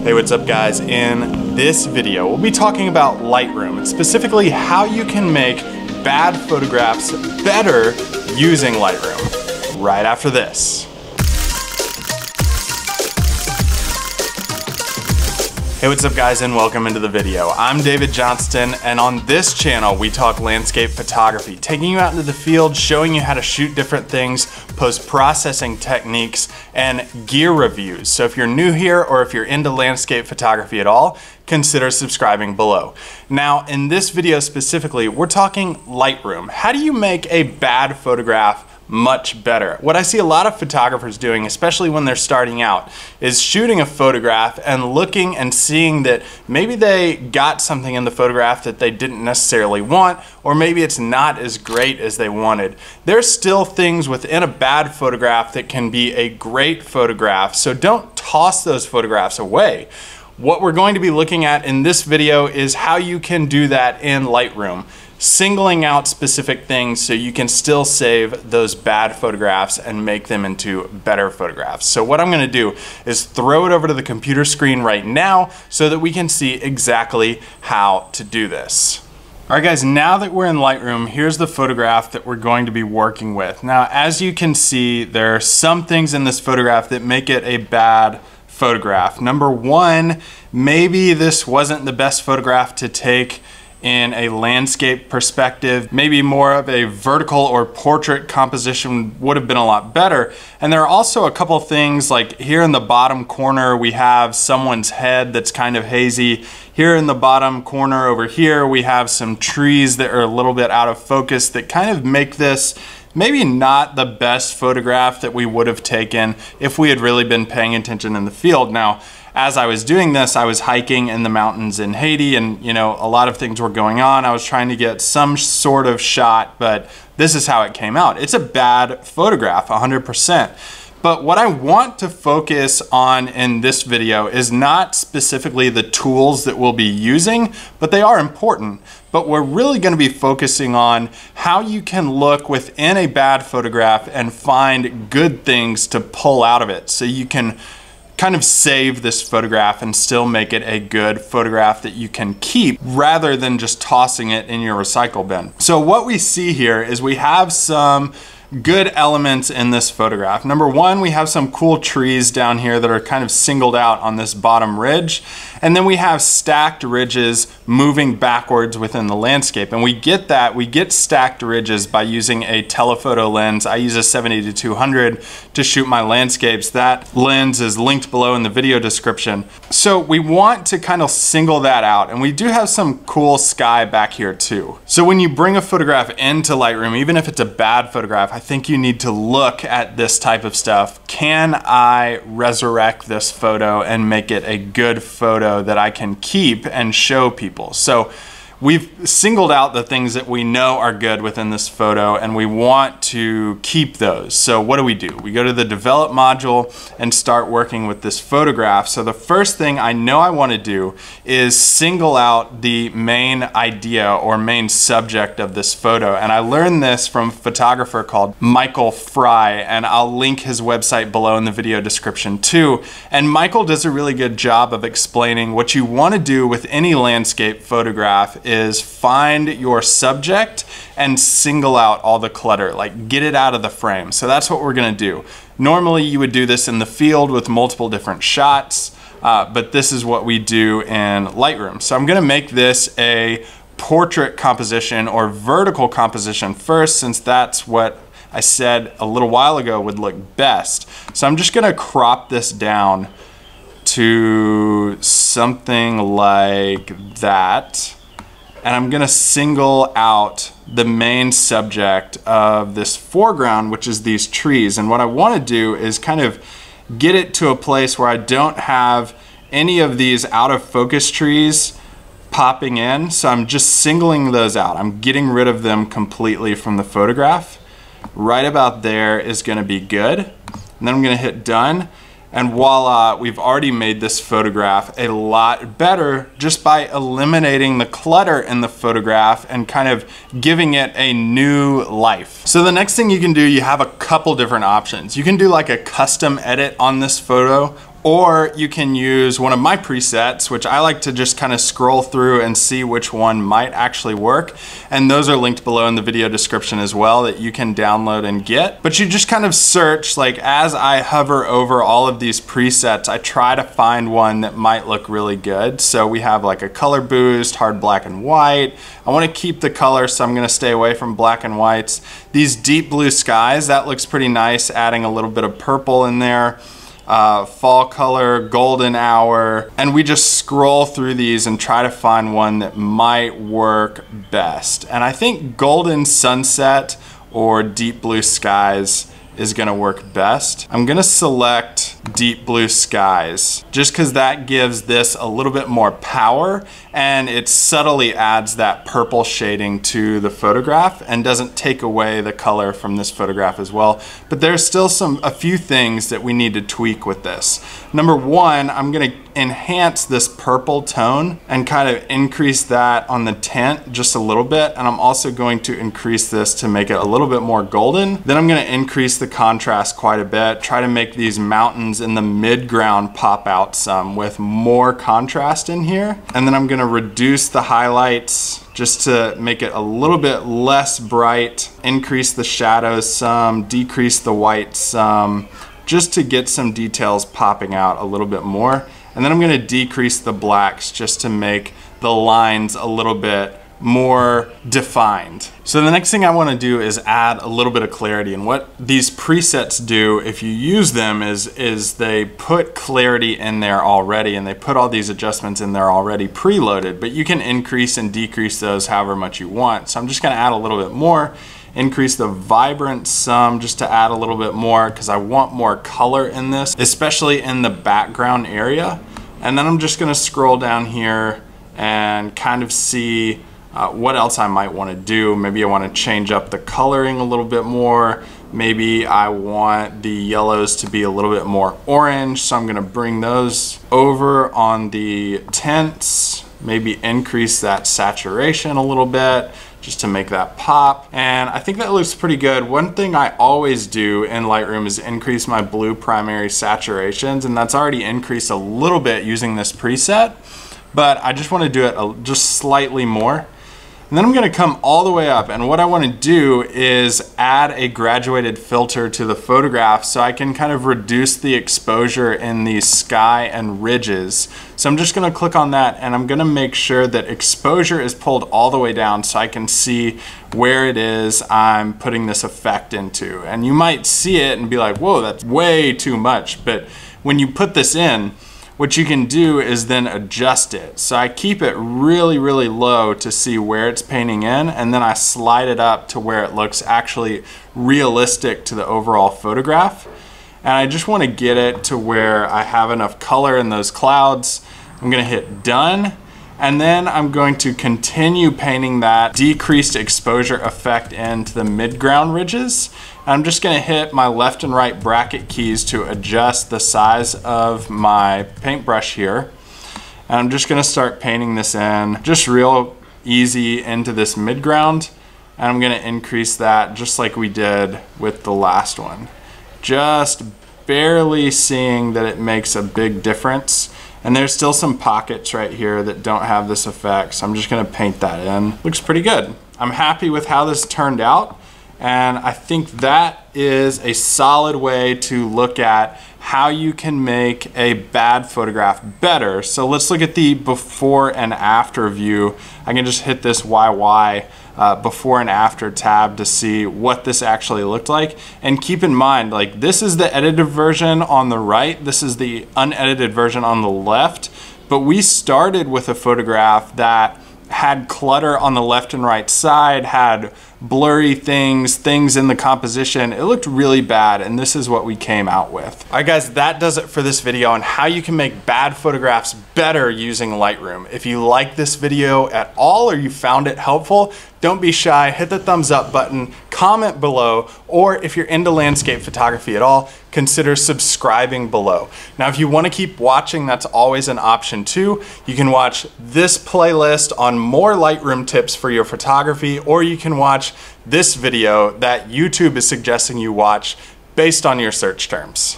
Hey, what's up guys? In this video, we'll be talking about Lightroom, and specifically how you can make bad photographs better using Lightroom, right after this. Hey, what's up guys, and welcome into the video. I'm David Johnston, and on this channel we talk landscape photography, taking you out into the field, showing you how to shoot different things, post-processing techniques, and gear reviews. So if you're new here or if you're into landscape photography at all, consider subscribing below. Now, in this video specifically, we're talking Lightroom. How do you make a bad photograph much better? What I see a lot of photographers doing, especially when they're starting out, is shooting a photograph and looking and seeing that maybe they got something in the photograph that they didn't necessarily want, or maybe it's not as great as they wanted. There's still things within a bad photograph that can be a great photograph, so don't toss those photographs away. What we're going to be looking at in this video is how you can do that in Lightroom, singling out specific things so you can still save those bad photographs and make them into better photographs. So what I'm going to do is throw it over to the computer screen right now so that we can see exactly how to do this. All right guys, now that we're in Lightroom, here's the photograph that we're going to be working with. Now, as you can see, there are some things in this photograph that make it a bad photograph. Number one, maybe this wasn't the best photograph to take in a landscape perspective. Maybe more of a vertical or portrait composition would have been a lot better. And there are also a couple things, like here in the bottom corner we have someone's head that's kind of hazy. Here in the bottom corner over here we have some trees that are a little bit out of focus that kind of make this maybe not the best photograph that we would have taken if we had really been paying attention in the field. Now, as I was doing this, I was hiking in the mountains in Haiti, and you know, a lot of things were going on. I was trying to get some sort of shot, but this is how it came out. It's a bad photograph, 100%. But what I want to focus on in this video is not specifically the tools that we'll be using, but they are important. But we're really going to be focusing on how you can look within a bad photograph and find good things to pull out of it, so you can kind of save this photograph and still make it a good photograph that you can keep rather than just tossing it in your recycle bin. So what we see here is we have some good elements in this photograph. Number one, we have some cool trees down here that are kind of singled out on this bottom ridge. And then we have stacked ridges moving backwards within the landscape. And we get stacked ridges by using a telephoto lens. I use a 70-200 to shoot my landscapes. That lens is linked below in the video description. So we want to kind of single that out. And we do have some cool sky back here too. So when you bring a photograph into Lightroom, even if it's a bad photograph, I think you need to look at this type of stuff. Can I resurrect this photo and make it a good photo that I can keep and show people? So we've singled out the things that we know are good within this photo, and we want to keep those. So what do? We go to the develop module and start working with this photograph. So the first thing I know I want to do is single out the main idea or main subject of this photo. And I learned this from a photographer called Michael Fry, and I'll link his website below in the video description too. And Michael does a really good job of explaining what you want to do with any landscape photograph is find your subject and single out all the clutter, like get it out of the frame. So that's what we're gonna do. Normally you would do this in the field with multiple different shots, but this is what we do in Lightroom. So I'm gonna make this a portrait composition or vertical composition first, since that's what I said a little while ago would look best. So I'm just gonna crop this down to something like that. And I'm gonna single out the main subject of this foreground, which is these trees. And what I wanna do is kind of get it to a place where I don't have any of these out of focus trees popping in. So I'm just singling those out. I'm getting rid of them completely from the photograph. Right about there is gonna be good. And then I'm gonna hit done. And voila, we've already made this photograph a lot better just by eliminating the clutter in the photograph and kind of giving it a new life. So the next thing you can do, you have a couple different options. You can do like a custom edit on this photo, Or you can use one of my presets, which I like to just kind of scroll through and see which one might actually work. And those are linked below in the video description as well that you can download and get. But you just kind of search, like as I hover over all of these presets, I try to find one that might look really good. So we have like a color boost, hard black and white. I want to keep the color, so I'm going to stay away from black and whites. These deep blue skies, that looks pretty nice, adding a little bit of purple in there. Fall color, golden hour, and we just scroll through these and try to find one that might work best. And I think golden sunset or deep blue skies is gonna work best. I'm gonna select deep blue skies just because that gives this a little bit more power, and it subtly adds that purple shading to the photograph and doesn't take away the color from this photograph as well. But there's still a few things that we need to tweak with this. Number one, I'm gonna enhance this purple tone and kind of increase that on the tint just a little bit. And I'm also going to increase this to make it a little bit more golden. Then I'm gonna increase the contrast quite a bit, try to make these mountains in the mid-ground pop out some with more contrast in here. And then I'm gonna reduce the highlights just to make it a little bit less bright, increase the shadows some, decrease the white some, just to get some details popping out a little bit more. And then I'm gonna decrease the blacks just to make the lines a little bit more defined. So the next thing I want to do is add a little bit of clarity, and what these presets do if you use them is they put clarity in there already, and they put all these adjustments in there already preloaded, but you can increase and decrease those however much you want. So I'm just going to add a little bit more, increase the vibrance some just to add a little bit more because I want more color in this, especially in the background area. And then I'm just going to scroll down here and kind of see what else I might want to do. Maybe I want to change up the coloring a little bit more. Maybe I want the yellows to be a little bit more orange, so I'm going to bring those over on the tints. Maybe increase that saturation a little bit just to make that pop. And I think that looks pretty good. One thing I always do in Lightroom is increase my blue primary saturations, and that's already increased a little bit using this preset, but I just want to do it just slightly more. And then I'm going to come all the way up, and what I want to do is add a graduated filter to the photograph so I can kind of reduce the exposure in the sky and ridges. So I'm just going to click on that, and I'm going to make sure that exposure is pulled all the way down so I can see where it is I'm putting this effect into. And you might see it and be like, whoa, that's way too much. But when you put this in, what you can do is then adjust it. So I keep it really, really low to see where it's painting in, and then I slide it up to where it looks actually realistic to the overall photograph. And I just want to get it to where I have enough color in those clouds. I'm going to hit done, and then I'm going to continue painting that decreased exposure effect into the mid-ground ridges. I'm just going to hit my left and right bracket keys to adjust the size of my paintbrush here. And I'm just going to start painting this in just real easy into this mid-ground. And I'm going to increase that just like we did with the last one. Just barely seeing that it makes a big difference. And there's still some pockets right here that don't have this effect, so I'm just going to paint that in. Looks pretty good. I'm happy with how this turned out. And I think that is a solid way to look at how you can make a bad photograph better. So let's look at the before and after view. I can just hit this YY before and after tab to see what this actually looked like. And keep in mind, like, this is the edited version on the right, this is the unedited version on the left, but we started with a photograph that had clutter on the left and right side, had blurry things in the composition. It looked really bad, and this is what we came out with. All right guys, that does it for this video on how you can make bad photographs better using Lightroom. If you like this video at all or you found it helpful, don't be shy, hit the thumbs up button, comment below, or if you're into landscape photography at all, consider subscribing below. Now, if you want to keep watching, that's always an option too. You can watch this playlist on more Lightroom tips for your photography, or you can watch this video that YouTube is suggesting you watch based on your search terms.